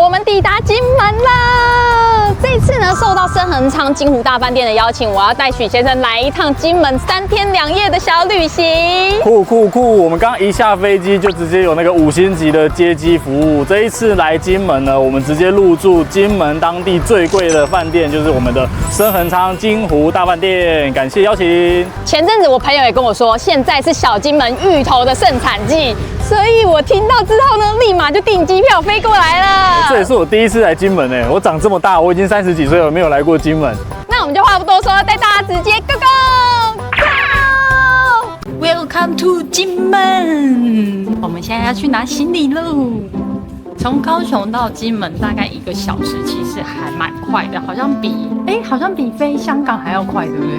我们抵达金门了。这次呢，受到深恒昌金湖大饭店的邀请，我要带许先生来一趟金门3天2夜的小旅行。酷酷酷！我们刚一下飞机就直接有那个5星级的接机服务。这一次来金门呢，我们直接入住金门当地最贵的饭店，就是我们的深恒昌金湖大饭店。感谢邀请。前阵子我朋友也跟我说，现在是小金门芋头的盛产季，所以我听到之后呢，立马就订机票飞过来了。这也是我第一次来金门诶，我长这么大，我已经30几岁了，没有来过金门。那我们就话不多说，带大家直接 go go！Welcome to 金门。我们现在要去拿行李喽。从高雄到金门大概1个小时，其实还蛮快的，好像比飞香港还要快，对不对？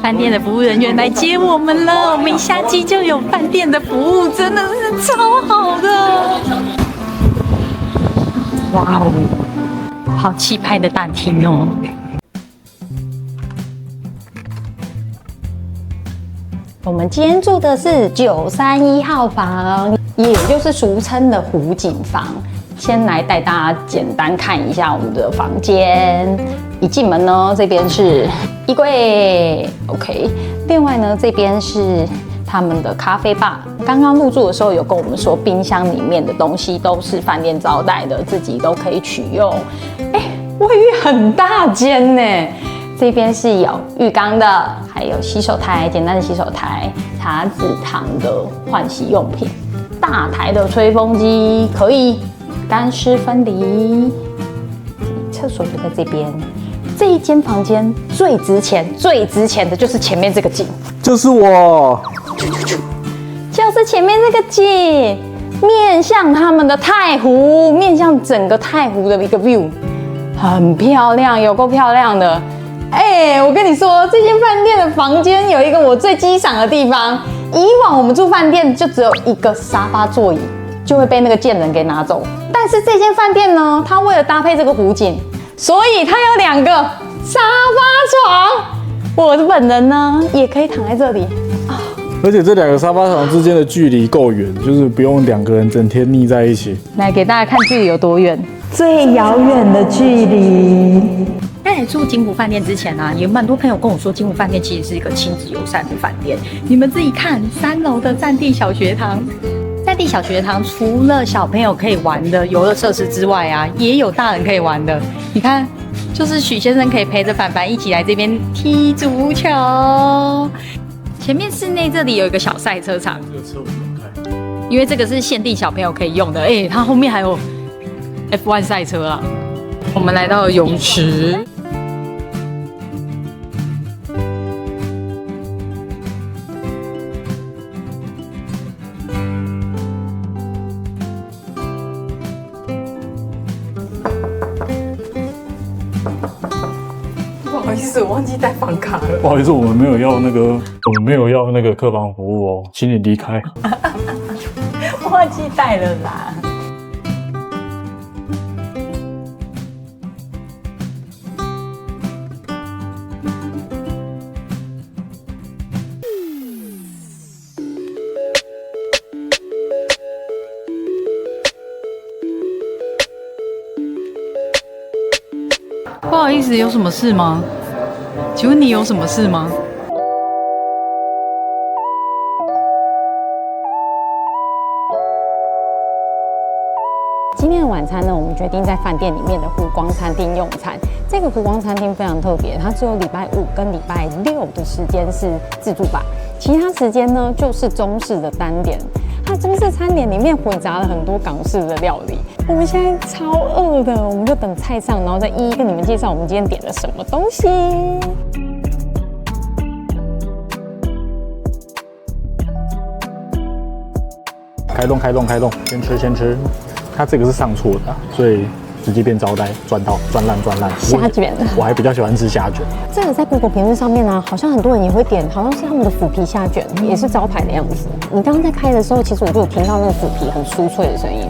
饭店的服务人员来接我们了，我们一下机就有饭店的服务，真的是超好的。哇哦，好气派的大厅哦！我们今天住的是931号房，也就是俗称的湖景房。先来带大家简单看一下我们的房间。一进门呢，这边是衣柜 ，OK。另外呢，这边是他们的咖啡吧。刚刚入住的时候有跟我们说，冰箱里面的东西都是饭店招待的，自己都可以取用。卫浴很大间呢。这边是有浴缸的，还有洗手台，简单的洗手台，茶籽糖的换洗用品，大台的吹风机，可以干湿分离。厕所就在这边。这一间房间最值钱的就是前面这个景，就是我，就是前面这个景，面向他们的太湖，面向整个太湖的一个 view， 很漂亮，有够漂亮的。我跟你说，这间饭店的房间有一个我最激赏的地方。以往我们住饭店就只有一个沙发座椅，就会被那个贱人给拿走。但是这间饭店呢，它为了搭配这个湖景，所以它有2个沙发床。我的本人呢，也可以躺在这里。而且这2个沙发床之间的距离够远，就是不用2个人整天腻在一起。来给大家看距离有多远，最遥远的距离。在住金湖饭店之前啊，有蛮多朋友跟我说，金湖饭店其实是一个亲子友善的饭店。你们自己看，3楼的占地小学堂。占地小学堂除了小朋友可以玩的游乐设施之外啊，也有大人可以玩的。你看，就是许先生可以陪着凡凡一起来这边踢足球。前面室内这里有一个小赛车场，这个车我不能开，因为这个是限定小朋友可以用的。它后面还有 F1 赛车啊。我们来到了泳池。不好意思，我忘记带房卡了。不好意思，我们没有要那个客房服务哦，请你离开。忘记带了啦。不好意思，有什么事吗？请问你有什么事吗？今天的晚餐呢，我们决定在饭店里面的湖光餐厅用餐。这个湖光餐厅非常特别，它只有礼拜5跟礼拜6的时间是自助吧，其他时间呢就是中式的单点。它中式餐点里面混杂了很多港式的料理。我们现在超饿的，我们就等菜上，然后再一一跟你们介绍我们今天点了什么东西。开动，先吃。它这个是上错的，所以直接变招待，赚烂。虾卷，我还比较喜欢吃虾卷。这个在 Google 评论上面呢，好像很多人也会点，好像是他们的腐皮虾卷，也是招牌的样子。你刚刚在开的时候，其实我就有听到那个腐皮很酥脆的声音。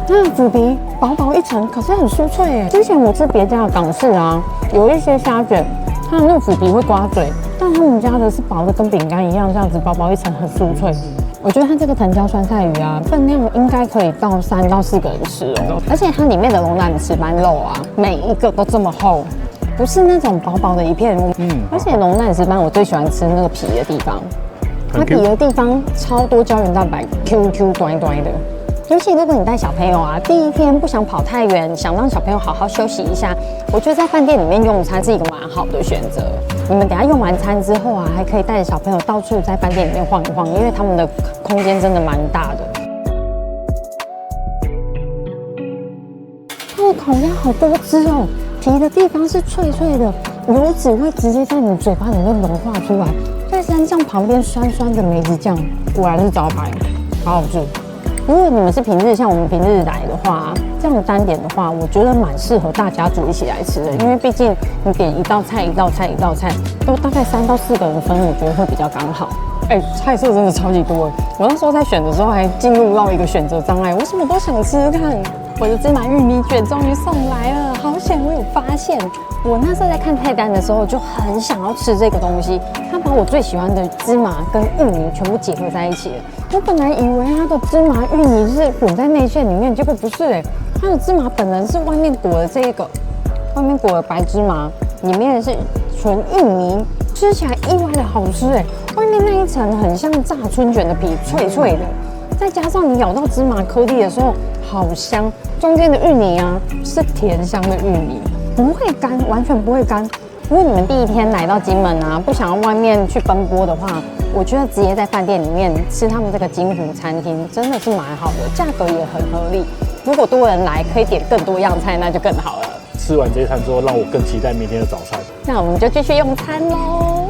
那个腐皮薄薄一层，可是很酥脆耶。之前我吃别家的港式啊，有一些虾卷，它的那个腐皮会刮嘴，但他们家的是薄的跟饼干一样，这样子薄薄一层，很酥脆。我觉得它这个藤椒酸菜鱼啊，分量应该可以到3到4个人吃哦。而且它里面的龙胆石斑肉啊，每一个都这么厚，不是那种薄薄的一片。而且龙胆石斑我最喜欢吃那个皮的地方，它皮的地方超多胶原蛋白 ，QQ 端端的。尤其如果你带小朋友啊，第一天不想跑太远，想让小朋友好好休息一下，我觉得在饭店里面用餐是一个蛮好的选择。你们等下用完餐之后啊，还可以带着小朋友到处在饭店里面晃一晃，因为他们的空间真的蛮大的。它的烤鸭好多汁哦，皮的地方是脆脆的，油脂会直接在你嘴巴里面融化出来，再沾上旁边酸酸的梅子酱，果然是招牌，好好吃。如果你们是平日像我们平日来的话，这样单点的话，我觉得蛮适合大家族一起来吃的，因为毕竟你点一道菜，都大概3到4个人分，我觉得会比较刚好。菜色真的超级多，我那时候在选的时候还进入到一个选择障碍，我什么都想吃吃看。我的芝麻玉米卷终于送来了，好险我有发现。我那时候在看菜单的时候就很想要吃这个东西，它把我最喜欢的芝麻跟芋泥全部结合在一起了。我本来以为它的芝麻芋泥是混在内馅里面，结果不是它的芝麻本人是外面裹了外面裹了白芝麻，里面是纯芋泥，吃起来意外的好吃外面那一层很像炸春卷的皮，脆脆的，再加上你咬到芝麻颗粒的时候，好香。中间的芋泥啊是甜香的芋泥，不会干，完全不会干。如果你们第一天来到金门啊，不想要外面去奔波的话，我觉得直接在饭店里面吃他们这个金湖餐厅真的是蛮好的，价格也很合理。如果多人来，可以点更多样菜，那就更好了。吃完这一餐之后，让我更期待明天的早餐。那我们就继续用餐喽。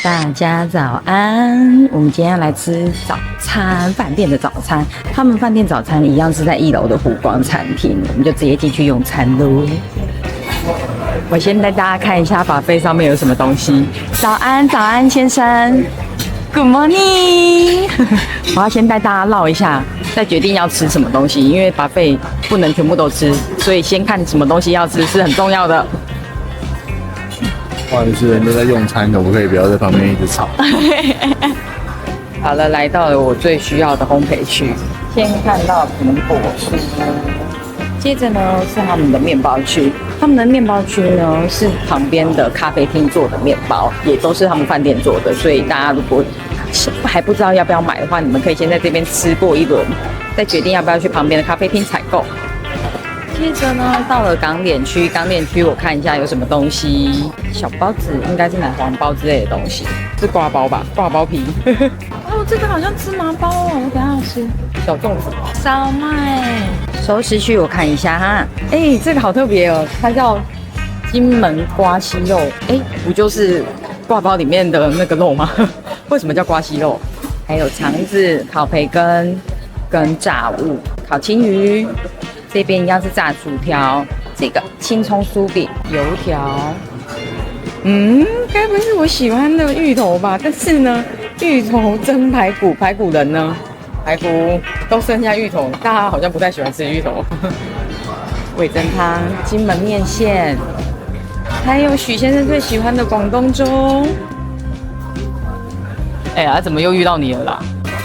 大家早安，我们今天要来吃早餐，饭店的早餐。他们饭店早餐一样是在1楼的湖光餐厅，我们就直接进去用餐喽。我先带大家看一下buffet上面有什么东西。早安，早安，先生 ，Good morning 。我要先带大家绕一下，再决定要吃什么东西，因为buffet不能全部都吃，所以先看什么东西要吃是很重要的。不好意思，人都在用餐，可不可以不要在旁边一直吵？好了，来到了我最需要的烘焙区，先看到苹果酥，接着呢是他们的面包区。他们的面包区呢是旁边的咖啡厅做的面包，也都是他们饭店做的，所以大家如果还不知道要不要买的话，你们可以先在这边吃过一轮，再决定要不要去旁边的咖啡厅采购。接着呢，到了港点区，港点区我看一下有什么东西。小包子应该是奶黄包之类的东西，是挂包吧？挂包皮。哦，这个好像芝麻包哦，我等一下要吃。小粽子、烧麦、熟食区我看一下哈。这个好特别哦，它叫金门瓜西肉。不就是挂包里面的那个肉吗？为什么叫瓜西肉？还有肠子、烤培根跟炸物、烤青鱼。这边一样是炸薯条，这个青葱酥饼、油条。该不是我喜欢的芋头吧？但是呢，芋头蒸排骨，排骨人呢？排骨都剩下芋头，大家好像不太喜欢吃芋头。味噌汤、金门面线，还有许先生最喜欢的广东粥。怎么又遇到你了啦？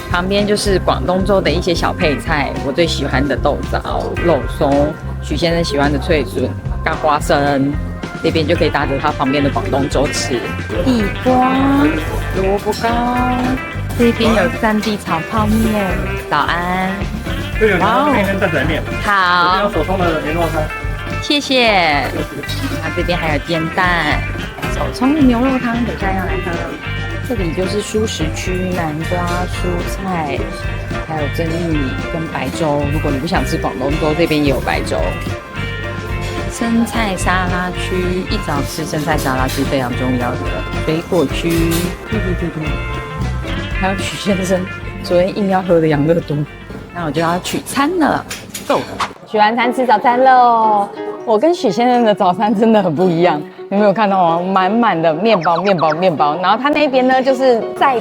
旁边就是广东粥的一些小配菜，我最喜欢的豆枣、肉松，许先生喜欢的脆笋、干花生，这边就可以搭着他旁边的广东粥吃。地瓜、萝卜糕，这边有3地炒泡面。早安，这个刚那边蛋仔面，好，有手冲的联络餐，谢谢。那这边还有煎蛋、手冲的牛肉汤，等一下要来喝。这里就是蔬食区，南瓜、蔬菜，还有蒸玉米跟白粥。如果你不想吃广东粥，这边也有白粥。生菜沙拉区，一早吃生菜沙拉是非常重要的。水果区，还有许先生昨天硬要喝的养乐多，那我就要取餐了。Go！ 取完餐吃早餐喽。我跟许先生的早餐真的很不一样。你没有看到吗？满满的面包，面包，面包。然后它那边呢，就是在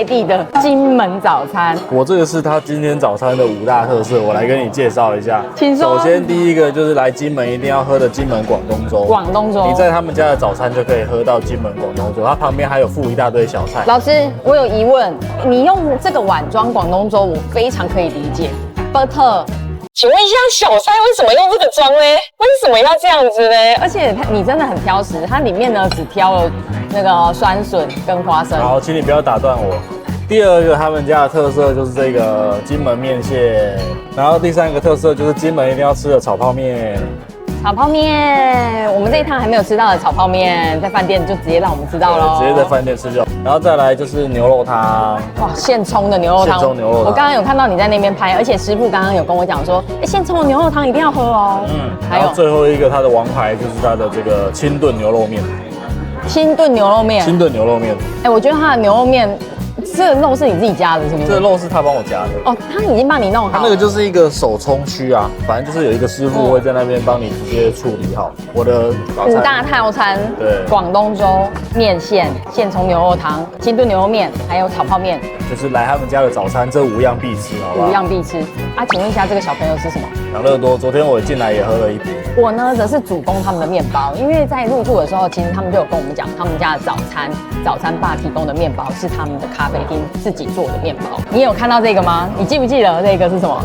地的金门早餐。我这个是他今天早餐的5大特色，我来跟你介绍一下。请说。首先第一个就是来金门一定要喝的金门广东粥。广东粥。你在他们家的早餐就可以喝到金门广东粥，它旁边还有附一大堆小菜。老师，我有疑问，你用这个碗装广东粥，我非常可以理解。But 请问一下，小菜为什么用这个装呢？为什么要这样子呢？而且你真的很挑食，它里面呢只挑了那个酸笋跟花生。好，请你不要打断我。第二个他们家的特色就是这个金门面线，然后第3个特色就是金门一定要吃的炒泡面。炒泡面，我们这一趟还没有吃到的炒泡面，在饭店就直接让我们吃到了，直接在饭店吃就好。然后再来就是牛肉汤，哇，现冲的牛肉汤，现冲牛肉汤。我刚刚有看到你在那边拍，而且师傅刚刚有跟我讲说，现冲的牛肉汤一定要喝哦。还有最后一个它的王牌就是它的这个清炖牛肉面。清炖牛肉面。清炖牛肉面。我觉得它的牛肉面。这个肉是你自己加的，是不是？这个肉是他帮我加的。哦，他已经帮你弄好了。他那个就是一个手冲区啊，反正就是有一个师傅会在那边帮你直接处理好。我的5大套餐，对，广东粥、面线、现冲牛肉汤、清炖牛肉面，还有炒泡面，就是来他们家的早餐，这5样必吃，好不好？5样必吃啊！请问一下，这个小朋友是什么？养乐多。昨天我进来也喝了一瓶。我呢，则是主攻他们的面包，因为在入住的时候，其实他们就有跟我们讲，他们家的早餐吧提供的面包是他们的咖啡厅自己做的面包。你有看到这个吗？你记不记得这个是什么？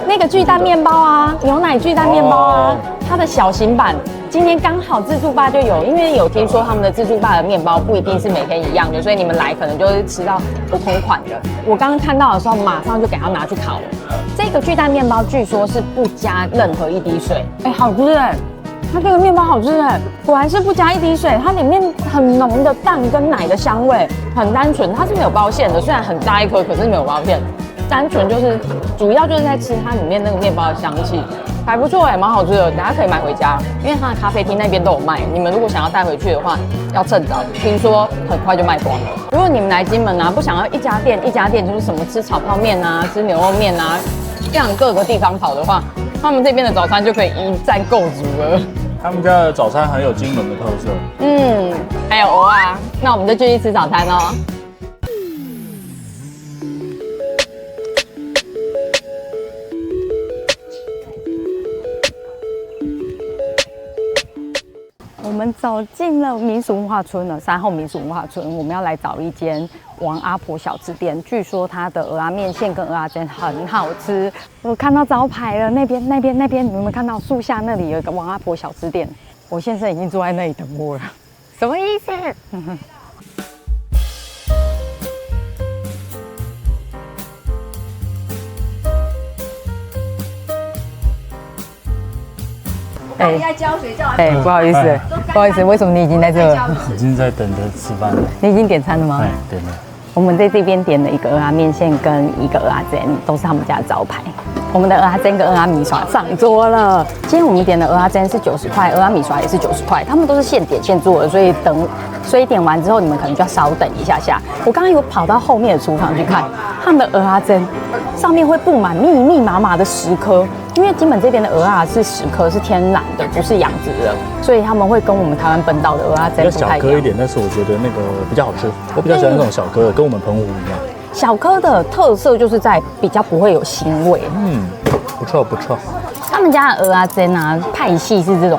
那个巨蛋面包啊，牛奶巨蛋面包啊，它的小型版。今天刚好自助吧就有，因为有听说他们的自助吧的面包不一定是每天一样的，所以你们来可能就会吃到不同款的。我刚刚看到的时候，马上就给它拿去烤了。这个巨蛋面包据说是不加任何一滴水，好吃哎！它这个面包好吃哎，果然是不加一滴水，它里面很浓的蛋跟奶的香味，很单纯，它是没有包馅的，虽然很大一颗，可是没有包馅，单纯就是主要就是在吃它里面那个面包的香气。还不错哎，蛮好吃的，大家可以买回家，因为它的咖啡厅那边都有卖。你们如果想要带回去的话，要趁早，听说很快就卖光了。如果你们来金门啊，不想要一家店就是什么吃炒泡面啊、吃牛肉面啊，这样各个地方跑的话，他们这边的早餐就可以一站够足了。他们家的早餐很有金门的特色。还有蚵啊，那我们就继续吃早餐哦。我们走进了民俗文化村了，3号民俗文化村，我们要来找一间王阿婆小吃店。据说它的蚵仔面线跟蚵仔煎很好吃。我看到招牌了，那边，你们有没有看到树下那里有一个王阿婆小吃店？我先生已经坐在那里等我了，什么意思？要浇水叫不好意思，不好意思，为什么你已经在这了？已经在等着吃饭了。你已经点餐了吗？点了。我们在这边点了一个蚵仔面线跟一个蚵仔煎，都是他们家的招牌。我们的蚵仔煎跟蚵仔米刷上桌了。今天我们点的蚵仔煎是90块，蚵仔米刷也是90块，他们都是现点现做的，所以点完之后你们可能就要稍等一下下。我刚刚有跑到后面的厨房去看，他们的蚵仔煎上面会布满密密麻麻的10颗。因为金门这边的蚵仔是10颗，是天然的，不是养殖的，所以他们会跟我们台湾本岛的蚵仔煎不太一样。小颗一点，但是我觉得那个比较好吃，我比较喜欢那种小颗的，跟我们澎湖一样。小颗的特色就是在比较不会有腥味。不错不错。他们家的蚵仔煎啊，派系是这种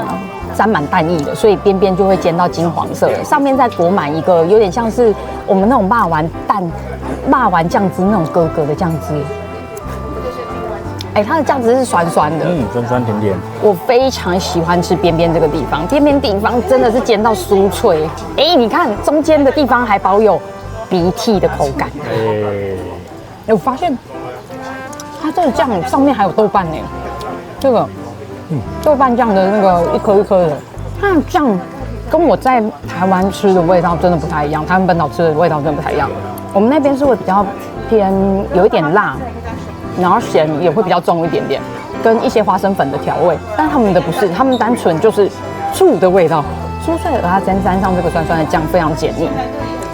沾满蛋液的，所以边边就会煎到金黄色的，上面再裹满一个有点像是我们那种肉丸酱汁那种格格的酱汁。它的酱汁是酸酸的，酸酸甜甜。我非常喜欢吃边边这个地方，边边地方真的是煎到酥脆。你看中间的地方还保有鼻涕的口感。我发现它这个酱上面还有豆瓣呢，这个豆瓣酱的那个一颗一颗的，它的酱跟我在台湾吃的味道真的不太一样，台湾本岛吃的味道真的不太一样。我们那边是会比较偏有一点辣。然后咸也会比较重一点点，跟一些花生粉的调味，但他们的不是，他们单纯就是醋的味道。酥脆的蚵仔煎沾上这个酸酸的酱，非常解腻。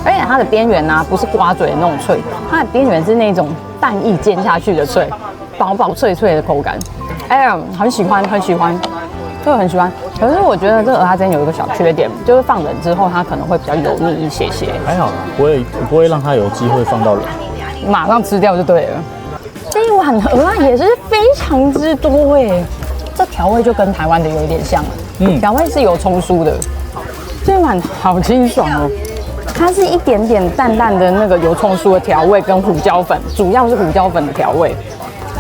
而且它的边缘啊，不是刮嘴的那种脆，它的边缘是那种蛋液煎下去的脆，薄薄脆脆的口感。很喜欢很喜欢。这个很喜欢。可是我觉得这个蚵仔煎有一个小缺点，就是放冷之后它可能会比较油腻一些些。还好啦，不会让它有机会放到冷，马上吃掉就对了。这一碗的蚵仔也是非常之多哎，这调味就跟台湾的有一点像，调味是有葱酥的。这一碗好清爽哦，它是一点点淡淡的那个油葱酥的调味跟胡椒粉，主要是胡椒粉的调味。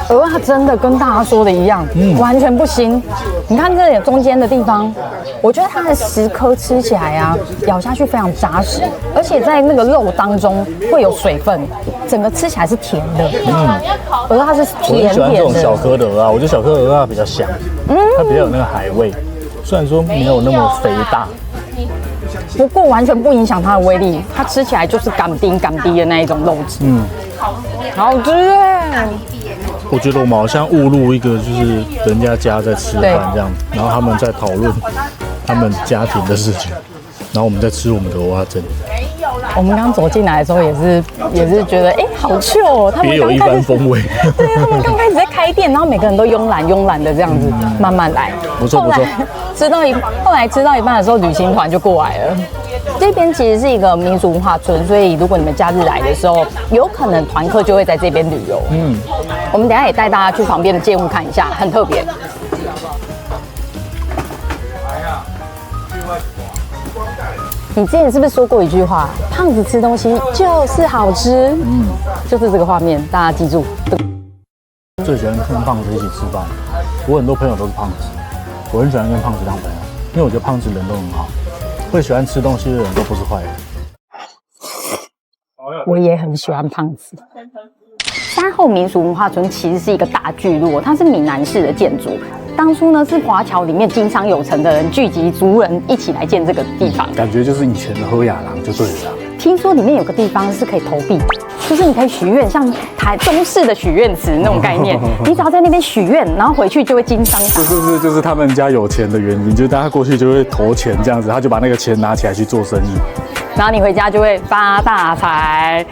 蚵仔真的跟大家说的一样，完全不腥。你看这里中间的地方，我觉得它的10颗吃起来啊，咬下去非常扎实，而且在那个肉当中会有水分，整个吃起来是甜的。蚵仔是我很甜喜欢这种甜的。小颗的蚵仔，我觉得小颗的蚵仔比较香，它比较有那个海味，虽然说没有那么肥大。不过完全不影响它的威力，它吃起来就是港丁的那一种肉质，好吃哎！我觉得我们好像误入一个就是人家家在吃饭这样，然后他们在讨论他们家庭的事情，然后我们在吃我们的蚵仔煎，我们刚走进来的时候也是觉得好糗哦，他们别有一番风味。对，他们刚开始在开店，然后每个人都慵懒的这样子慢慢来，不错。后来吃到一半的时候，旅行团就过来了。这边其实是一个民俗文化村，所以如果你们假日来的时候，有可能团客就会在这边旅游。我们等一下也带大家去旁边的建物看一下，很特别。你之前是不是说过一句话，胖子吃东西就是好吃？就是这个画面，大家记住。最喜欢跟胖子一起吃饭，我很多朋友都是胖子，我很喜欢跟胖子当朋友，因为我觉得胖子人都很好，会喜欢吃东西的人都不是坏人。我也很喜欢胖子。山后民俗文化村其实是一个大聚落，它是闽南式的建筑。当初呢是华侨里面经商有成的人聚集族人一起来建这个地方，感觉就是以前的喝雅郎就对了。听说里面有个地方是可以投币，就是你可以许愿，像台中式的许愿池那种概念，你只要在那边许愿，然后回去就会经商。就是他们家有钱的原因，就是大家过去就会投钱这样子，他就把那个钱拿起来去做生意，然后你回家就会发大财。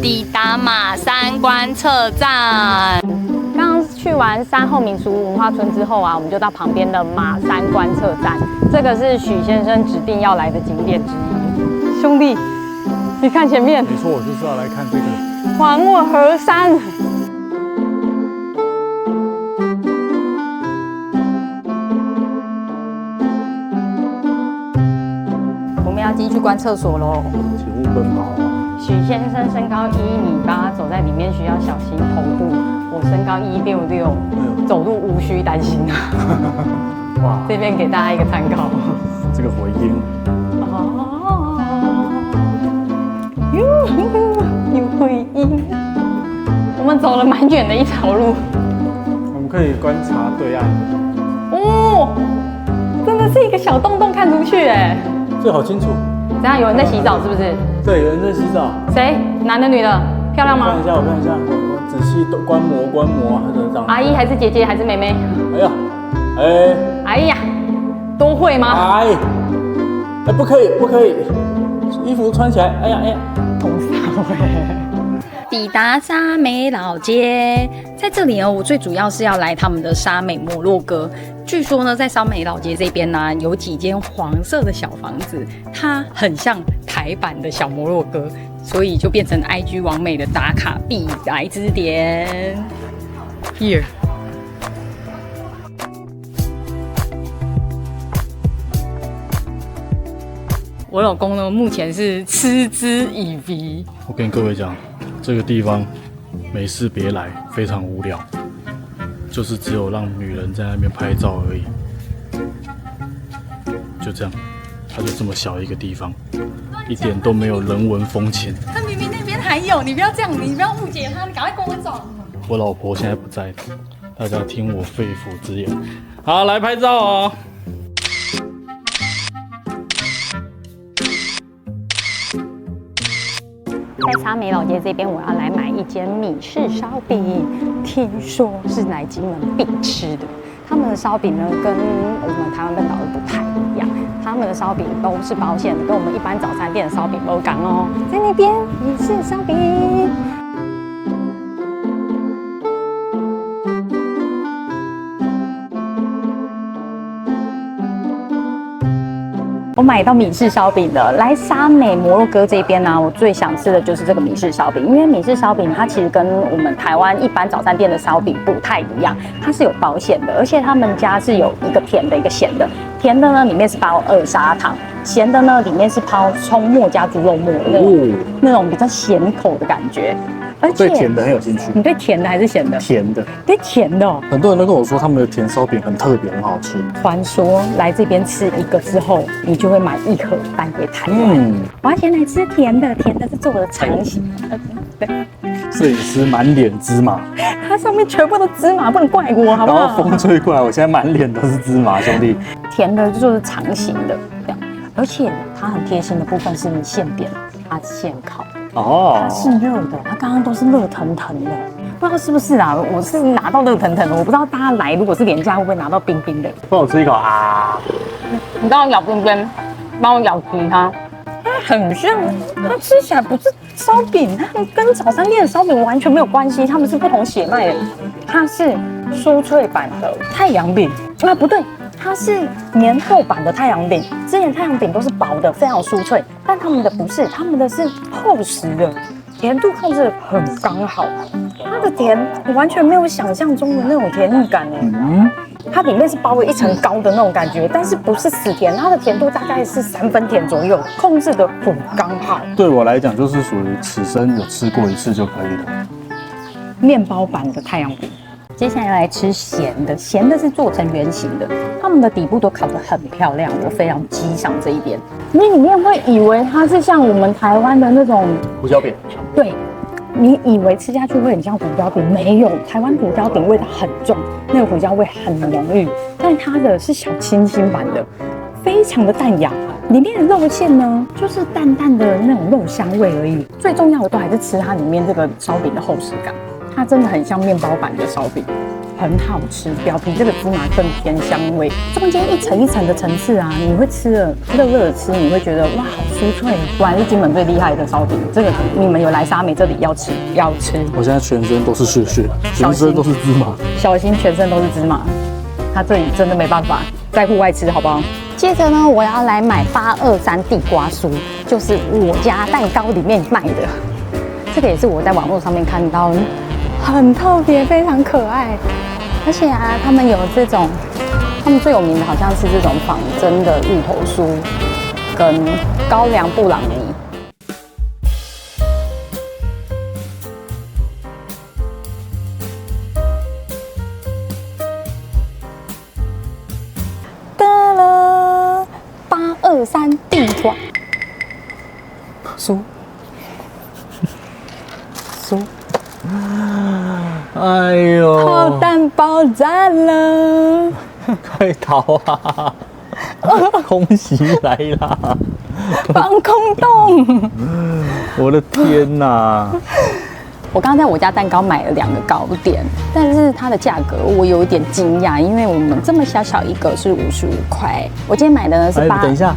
抵达马山观测站。刚刚去完山后民俗文化村之后啊，我们就到旁边的马山观测站。这个是许先生指定要来的景点之一。兄弟，你看前面。没错，我就是要来看这个还我河山。我们要进去观厕所喽。请勿奔跑啊！许先生身高1.8米，走在里面需要小心头部。我身高1.66，走路无需担心啊。哇，这边给大家一个参考。这个回音。有回音。我们走了蛮远的一条路。我们可以观察对岸。哦，真的是一个小洞洞看出去哎。这好清楚。等下有人在洗澡是不是？对，有人在洗澡。谁？男的女的？漂亮吗？我看一下，我仔细观摩他的长。阿姨还是姐姐还是妹妹？哎呀，哎呀，都会吗？不可以，衣服穿起来。哎呀，同傻会。抵达沙美老街，在这里呢，我最主要是要来他们的沙美摩洛哥。据说呢，在沙美老街这边呢，有几间黄色的小房子，它很像台版的小摩洛哥，所以就变成 IG 网美的打卡必来之点。Here。我老公呢，目前是嗤之以鼻。我跟各位讲，这个地方没事别来，非常无聊，就是只有让女人在那边拍照而已。就这样，它就这么小一个地方，一点都没有人文风情。他明明那边还有，你不要这样，你不要误解他，你赶快跟我走。我老婆现在不在，大家听我肺腑之言。好，来拍照哦。沙美老街这边，我要来买一间米式烧饼，听说是来金门必吃的。他们的烧饼呢，跟我们台湾本岛的不太一样，他们的烧饼都是包馅的，跟我们一般早餐店的烧饼不一样哦。在那边米式烧饼。我买到米式烧饼了，来沙美摩洛哥这边呢，我最想吃的就是这个米式烧饼，因为米式烧饼它其实跟我们台湾一般早餐店的烧饼不太一样，它是有包馅的，而且他们家是有一个甜的，一个咸的。甜的呢里面是包2砂糖，咸的呢里面是包葱末加猪肉末那种比较咸口的感觉。而且对甜的很有兴趣。你对甜的还是咸的？甜的，对甜的哦。很多人都跟我说他们的甜烧饼很特别，很好吃。传说来这边吃一个之后，你就会买1盒带回台湾。我要先来吃甜的，甜的是做的长形。对，摄影师满脸芝麻，它上面全部都芝麻，不能怪我，好不好？然后风吹过来，我现在满脸都是芝麻，兄弟。甜的就是长形的这样，而且它很贴心的部分是你现点，它现烤。它是热的，它刚刚都是热腾腾的，不知道是不是啊？我是拿到热腾腾的，我不知道大家来如果是廉价会不会拿到冰冰的？帮我吃一口啊！你帮我咬边边，帮我咬皮它。它很像，它吃起来不是烧饼，它跟早餐店的烧饼完全没有关系，它们是不同血脉的。它是酥脆版的太阳饼啊，不对。它是黏厚版的太阳饼，之前太阳饼都是薄的，非常酥脆，但他们的不是，他们的是厚实的，甜度控制很刚好。它的甜完全没有想象中的那种甜腻感它里面是包了一层膏的那种感觉，但是不是死甜，它的甜度大概是3分甜左右，控制的很刚好。对我来讲，就是属于此生有吃过一次就可以了。面包版的太阳饼。接下来来吃咸的，咸的是做成圆形的，它们的底部都烤得很漂亮，我非常欣赏这一点。你里面会以为它是像我们台湾的那种胡椒饼，对，你以为吃下去会很像胡椒饼，没有，台湾胡椒饼味道很重，那个胡椒味很浓郁，但它的是小清新版的，非常的淡雅。里面的肉馅呢，就是淡淡的那种肉香味而已，最重要的都还是吃它里面这个烧饼的厚实感。它真的很像面包版的烧饼，很好吃。表皮这个芝麻更偏香味，中间一层一层的层次啊，你会吃了热热的吃，你会觉得哇，好酥脆。果然是金门最厉害的烧饼，这个你们有来沙美这里要吃。我现在全身都是血血，全身都是芝麻，小心全身都是芝麻。它这里真的没办法，在户外吃好不好？接着呢，我要来买823地瓜酥，就是我家蛋糕里面卖的。这个也是我在网络上面看到的。很特别，非常可爱，而且啊，他们有这种，他们最有名的好像是这种仿真的芋头酥跟高粱布朗尼。得了，823地瓜酥，酥。哎呦，炮弹爆炸了！快逃啊！空袭来啦！防空洞！我的天哪！我刚刚在我家蛋糕买了2个糕点，但是它的价格我有一点惊讶，因为我们这么小小一个是55块，我今天买的呢是8。等一下，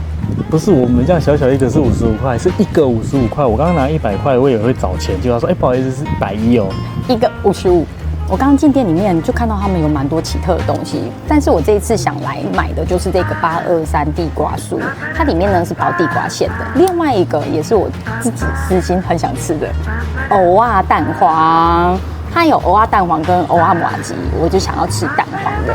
不是我们这样小小一个是55块，是一个55块。我刚刚拿100块，我以为会找钱，结果他说，不好意思，是110哦，一个55。我刚刚进店里面就看到他们有蛮多奇特的东西，但是我这一次想来买的就是这个823地瓜酥，它里面呢是包地瓜馅的。另外一个也是我自己私心很想吃的蚵仔蛋黄，它有蚵仔蛋黄跟蚵仔麻糬，我就想要吃蛋黄的。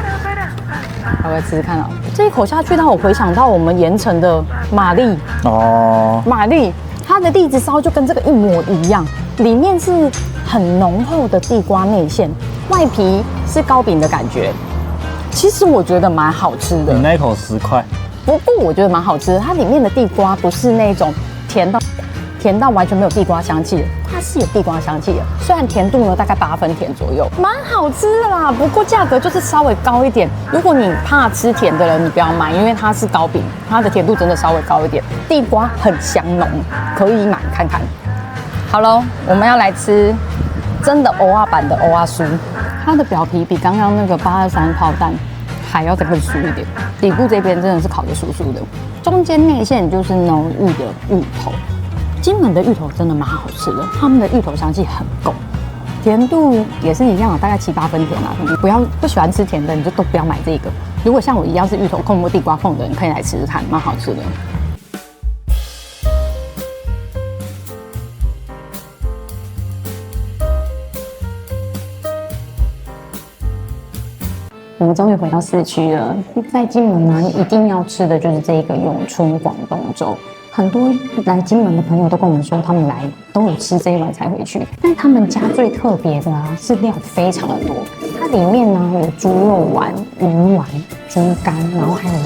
我来吃吃看啊，这一口下去让我回想到我们盐城的玛丽哦，玛丽，它的栗子烧就跟这个一模一样，里面是很浓厚的地瓜内馅，外皮是糕饼的感觉。其实我觉得蛮好吃的。你那一口10块，不，我觉得蛮好吃的。它里面的地瓜不是那种甜到完全没有地瓜香气的，它是有地瓜香气的。虽然甜度呢大概8分甜左右，蛮好吃的啦。不过价格就是稍微高一点。如果你怕吃甜的人，你不要买，因为它是糕饼，它的甜度真的稍微高一点。地瓜很香浓，可以买看看。好喽，我们要来吃真的欧阿版的欧阿酥，它的表皮比刚刚那个823炮弹还要再更酥一点，底部这边真的是烤得酥酥的，中间内馅就是浓郁的芋头。金门的芋头真的蛮好吃的，他们的芋头香气很够，甜度也是一样，大概7、8分甜啦。你不喜欢吃甜的，你就都不要买这个。如果像我一样是芋头控或地瓜控的人，可以来吃吃看，蛮好吃的。我们终于回到市区了，在金门呢，一定要吃的就是这个永春广东粥。很多来金门的朋友都跟我们说，他们来都有吃这一碗才回去。但他们家最特别的啊，是料非常的多。它里面呢有猪肉丸、鱼丸、猪肝，然后还有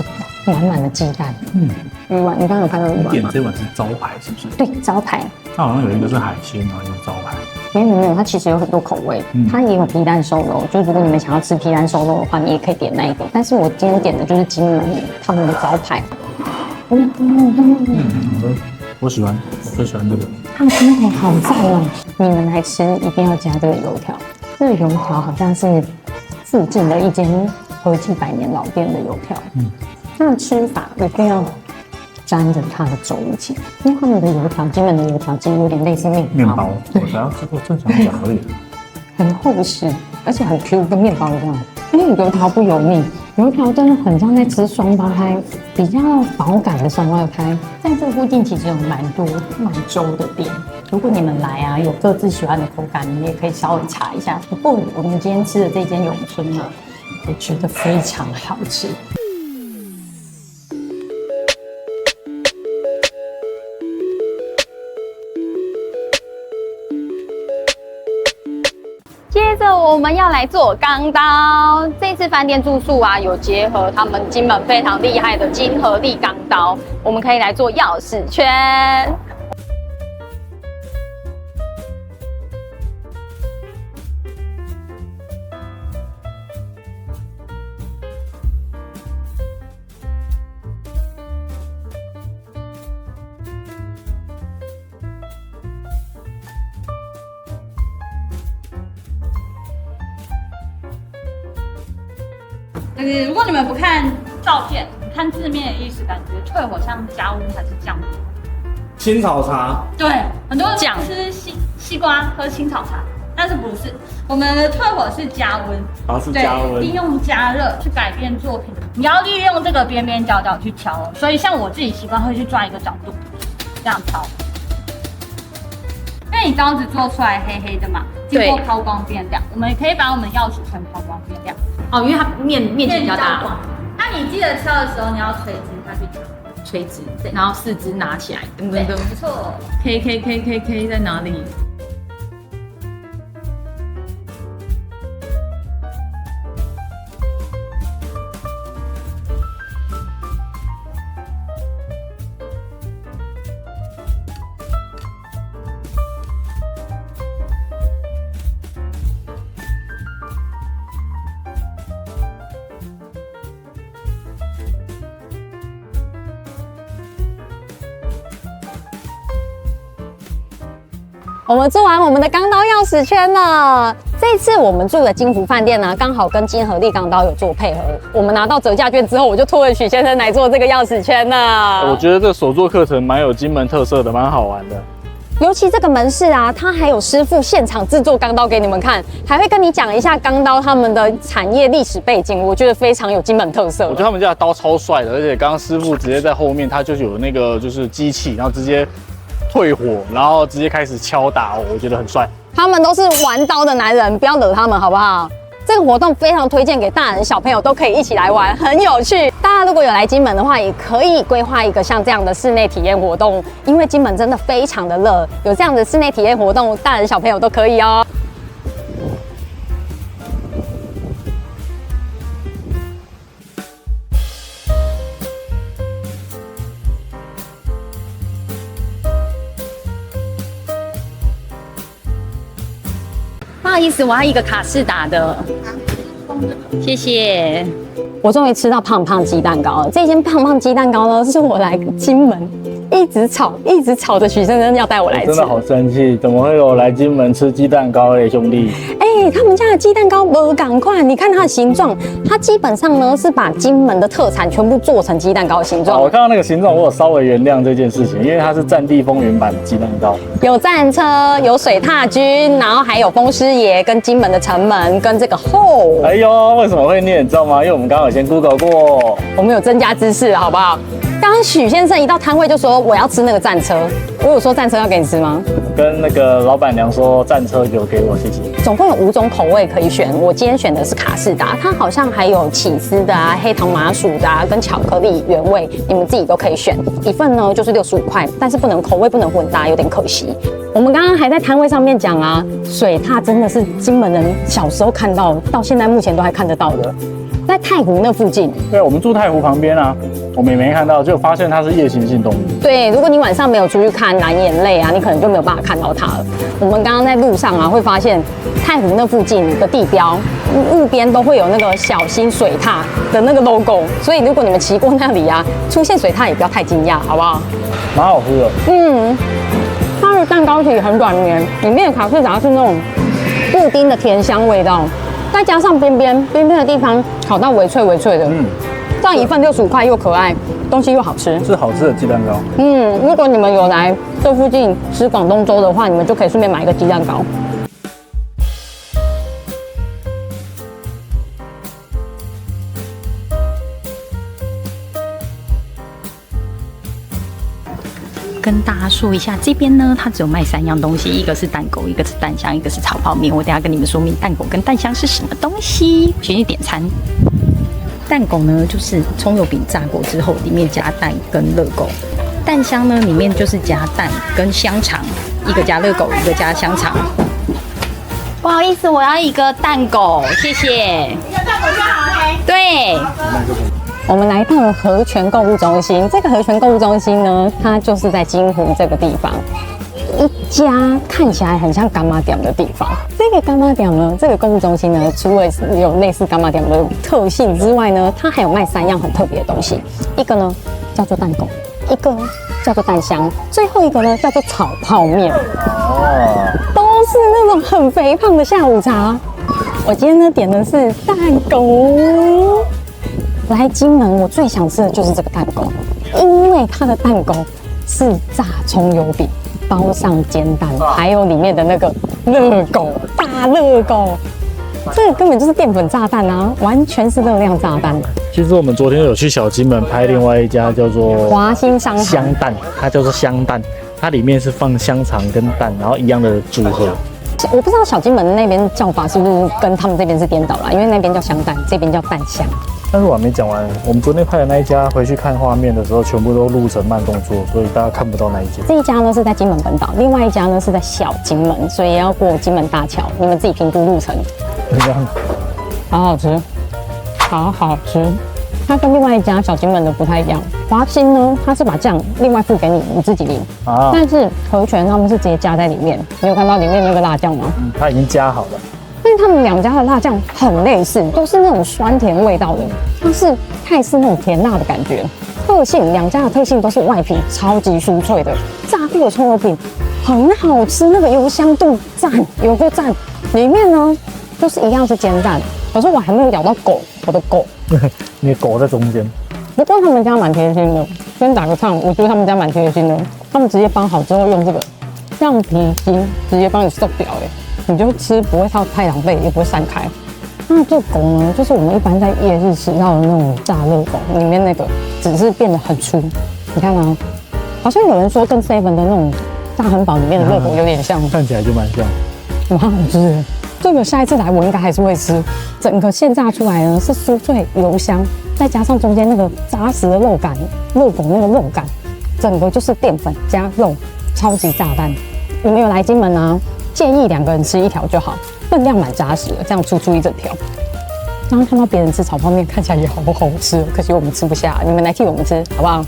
满满的鸡蛋。鱼丸，你刚刚有看到鱼丸吗？点这碗是招牌是不是？对，招牌。它好像有一个是海鲜，然后一个招牌。没有，它其实有很多口味，它也有皮蛋瘦肉。就如果你们想要吃皮蛋瘦肉的话，你也可以点那一个。但是我今天点的就是金门他们的招牌。我喜欢，我最喜欢这个。它的汤头好赞哦！你们来吃一定要加这个油条。这个油条好像是附近的一间和记100年老店的油条。它的吃法一定要沾着它的粥一起，因为他们的油条，金门的油条其实有点类似面包。我想要吃过正常讲而已。很厚实，而且很 Q， 跟面包一样。因为油条不油腻，油条真的很像在吃双胞胎，比较饱感的双胞胎。在这附近其实有蛮多卖粥的店，如果你们来啊，有各自喜欢的口感，你们也可以稍微查一下。不过我们今天吃的这间永春呢，我觉得非常好吃。接着我们要来做钢刀，这次饭店住宿啊，有结合他们金门非常厉害的金合力钢刀，我们可以来做钥匙圈。如果你们不看照片，看字面的意思，感觉退火像加温还是降温？青草茶，对，很多人吃西瓜喝青草茶，但是不是，我们的退火是加温，是加温，利用加热去改变作品。你要利用这个边边角角去挑哦，所以像我自己习惯会去抓一个角度，这样挑。因为你刀子做出来黑黑的嘛，经过抛光变亮，我们也可以把我们钥匙圈抛光变亮。哦，因为它面积比较大。那你记得挑的时候，你要垂直下去挑，垂直，然后四肢拿起来，噔噔噔。没错。K 在哪里？我们做完我们的钢刀钥匙圈了。这次我们住的金福饭店呢，刚好跟金合力钢刀有做配合。我们拿到折价券之后，我就托了许先生来做这个钥匙圈了。我觉得这手作课程蛮有金门特色的，蛮好玩的。尤其这个门市啊，它还有师傅现场制作钢刀给你们看，还会跟你讲一下钢刀他们的产业历史背景，我觉得非常有金门特色。我觉得他们家的刀超帅的，而且刚刚师傅直接在后面，他就有那个就是机器，然后直接退火，然后直接开始敲打，我觉得很帅。他们都是玩刀的男人，不要惹他们好不好？这个活动非常推荐给大人小朋友都可以一起来玩，很有趣。大家如果有来金门的话，也可以规划一个像这样的室内体验活动，因为金门真的非常的热，有这样的室内体验活动，大人小朋友都可以哦。不好意思，我要一个卡士达的，谢谢。我终于吃到胖胖鸡蛋糕了。这间胖胖鸡蛋糕呢，是我来金门一直吵着许先生要带我来吃。真的好生气，怎么会有来金门吃鸡蛋糕的兄弟？他们家的鸡蛋糕不赶快，你看它的形状，它基本上呢是把金门的特产全部做成鸡蛋糕的形状。我看到那个形状，我有稍微原谅这件事情，因为它是战地风云版的鸡蛋糕，有战车，有水踏军，然后还有风师爷跟金门的城门跟这个后。哎呦，为什么会念？你知道吗？因为我们刚刚有先 Google 过，我们有增加知识，好不好？刚刚许先生一到摊位就说我要吃那个战车，我有说战车要给你吃吗？跟那个老板娘说战车给我，谢谢。总共有5种口味可以选，我今天选的是卡士达，它好像还有起司的啊、黑糖麻薯的啊，跟巧克力原味，你们自己都可以选。一份呢就是65块，但是口味不能混搭，有点可惜。我们刚刚还在摊位上面讲啊，水踏真的是金门人小时候看到，到现在目前都还看得到的。在太湖那附近，对，我们住太湖旁边啊，我们也没看到，就发现它是夜行性动物。对，如果你晚上没有出去看蓝眼泪啊，你可能就没有办法看到它了。我们刚刚在路上啊，会发现太湖那附近的地标，路边都会有那个小心水踏的那个 logo， 所以如果你们骑过那里啊，出现水踏也不要太惊讶，好不好？蛮好吃的。它的蛋糕体很软绵，里面的卡士达是那种布丁的甜香味道。再加上边边的地方烤到微脆的，这样一份65块又可爱，东西又好吃，是好吃的鸡蛋糕。如果你们有来这附近吃广东粥的话，你们就可以顺便买一个鸡蛋糕。跟大家说一下，这边呢，它只有卖3样东西，一个是蛋狗，一个是蛋香，一个是炒泡面。我等一下跟你们说明蛋狗跟蛋香是什么东西。先去点餐。蛋狗呢，就是葱油饼炸过之后，里面加蛋跟热狗。蛋香呢，里面就是加蛋跟香肠，一个加热狗，一个加香肠。不好意思，我要一个蛋狗，谢谢。一个蛋狗就好，OK。对。我们来到了和泉购物中心，这个和泉购物中心呢，它就是在金湖这个地方，一家看起来很像柑仔店的地方。这个柑仔店呢，这个购物中心呢，除了有类似柑仔店的特性之外呢，它还有卖3样很特别的东西，一个呢叫做蛋狗，一个叫做蛋香，最后一个呢叫做炒泡面。都是那种很肥胖的下午茶。我今天呢点的是蛋狗。来金门，我最想吃的就是这个蛋狗，因为它的蛋狗是炸葱油饼，包上煎蛋，还有里面的那个热狗，大热狗，这个根本就是淀粉炸弹啊，完全是热量炸弹。其实我们昨天有去小金门拍另外一家叫做华兴商香蛋，它叫做香蛋，它里面是放香肠跟蛋，然后一样的组合。我不知道小金门那边叫法是不是跟他们这边是颠倒啦，因为那边叫香蛋，这边叫蛋香。但是我还没讲完，我们昨天拍的那一家，回去看画面的时候，全部都录成慢动作，所以大家看不到那一家。这一家呢是在金门本岛，另外一家呢是在小金门，所以也要过金门大桥，你们自己评估路程。这样，好好吃，好好吃。它跟另外一家小金门的不太一样，华兴呢，它是把酱另外付给你，你自己淋。但是和泉他们是直接加在里面，你有看到里面那个辣酱吗？它已经加好了。因为他们2家的辣酱很类似，都是那种酸甜味道的，但是泰式那种甜辣的感觉。特性2家的特性都是外皮超级酥脆的，炸过的葱油饼很好吃，那个油香度赞，有够赞。里面呢就是一样是煎蛋，可是我还没有咬到狗，我的狗，你的狗在中间。不过他们家蛮贴心的，先打个唱，我觉得他们家蛮贴心的，他们直接包好之后用这个橡皮筋直接帮你送掉你就吃不会太狼狈，也不会散开。那这狗呢，就是我们一般在夜市吃到的那种炸热狗，里面那个只是变得很粗。你看啊，好像有人说跟 7 的那种大汉堡里面的热狗有点像，看起来就蛮像，蛮好吃的。这个下一次来我应该还是会吃。整个现炸出来呢是酥脆油香，再加上中间那个扎实的肉感，热狗那个肉感，整个就是淀粉加肉，超级炸弹。你们有来金门啊？建议2个人吃1条就好，分量蛮扎实的，这样粗一整条。刚刚看到别人吃炒泡面，看起来也好好吃，可惜我们吃不下，你们来替我们吃好不好？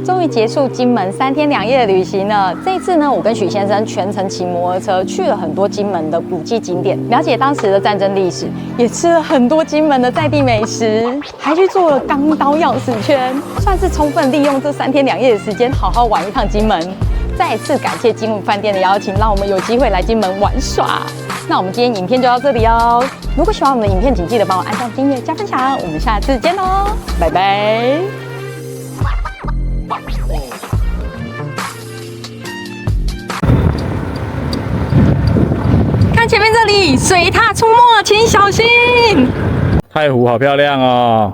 终于结束金门3天2夜的旅行了。这一次呢，我跟许先生全程骑摩托车去了很多金门的古迹景点，了解当时的战争历史，也吃了很多金门的在地美食，还去做了钢刀钥匙圈，算是充分利用这3天2夜的时间，好好玩一趟金门。再次感谢金武饭店的邀请，让我们有机会来金门玩耍。那我们今天影片就到这里哦。如果喜欢我们的影片，请记得帮我按赞、订阅、加分享。我们下次见喽，拜拜。看前面这里，水獭出没，请小心。太湖好漂亮哦！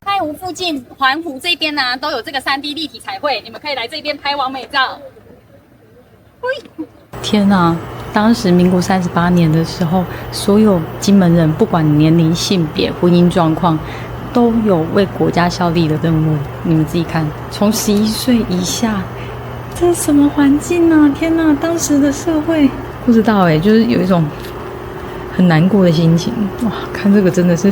太湖附近环湖这边呢、都有这个3D 立体彩绘，你们可以来这边拍完美照。天哪！当时民国38年的时候，所有金门人不管年龄、性别、婚姻状况，都有为国家效力的任务。你们自己看，从11岁以下，这是什么环境啊？天哪！当时的社会不知道就是有一种很难过的心情。哇，看这个真的是